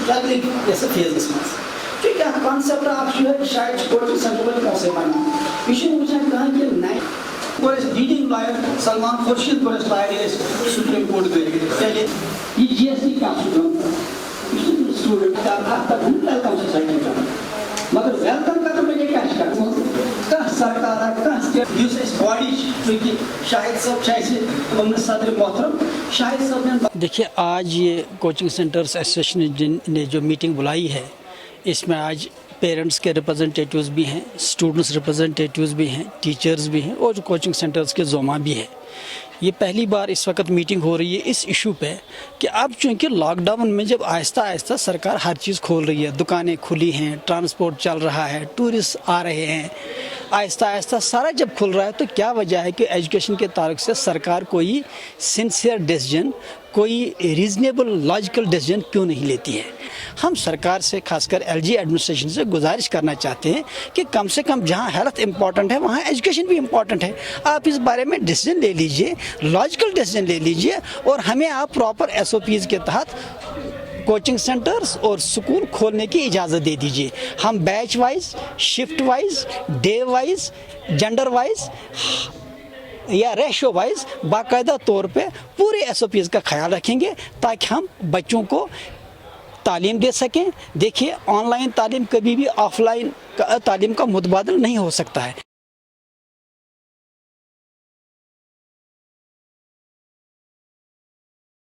जैसे फेजस मज क्या कॉन्सेप्ट आप शायद कोचिंग सेंटर पैसे बना यह कहें कि नए लीडिंग लॉयर सलमान खुर्शीद को लॉयर सुप्रीम कोर्ट गए ये GST क्या स्टूडेंट का सोसाइटी का मगर वेलकम का तो मुझे क्या कह सरकार बॉडी चूँकि शाहिद साहब शायद सदर मोहतरम शाहिद साहब ने देखिए, आज ये कोचिंग सेंटर्स एसोसिएशन ने जो मीटिंग बुलाई है, इसमें आज पेरेंट्स के रिप्रेजेंटेटिव्स भी हैं, स्टूडेंट्स रिप्रेजेंटेटिव्स भी हैं, टीचर्स भी हैं और कोचिंग सेंटर्स के ज़ोमा भी है। ये पहली बार इस वक्त मीटिंग हो रही है इस इशू पे कि अब चूँकि लॉकडाउन में जब आहिस्ता आहिस्ता सरकार हर चीज़ खोल रही है, दुकानें खुली हैं, ट्रांसपोर्ट चल रहा है, टूरिस्ट आ रहे हैं, आहिस्ता आहिस्ता सारा जब खुल रहा है, तो क्या वजह है कि एजुकेशन के ताल्लुक से सरकार कोई सिंसियर डिसीजन, कोई रीज़नेबल लॉजिकल डिसीजन क्यों नहीं लेती है। हम सरकार से, खासकर LG एडमिनिस्ट्रेशन से गुजारिश करना चाहते हैं कि कम से कम जहां हेल्थ इंपॉर्टेंट है वहां एजुकेशन भी इंपॉर्टेंट है। आप इस बारे में डिसीजन ले लीजिए, लॉजिकल डिसीजन ले लीजिए और हमें आप प्रॉपर SOPs के तहत कोचिंग सेंटर्स और स्कूल खोलने की इजाज़त दे दीजिए। हम batch wise, shift wise, day wise, gender wise या रेशो वाइज बाकायदा तौर पे पूरे SOPs का ख्याल रखेंगे ताकि हम बच्चों को तालीम दे सकें। देखिए, ऑनलाइन तालीम कभी भी ऑफलाइन तालीम का मुतबादल नहीं हो सकता है।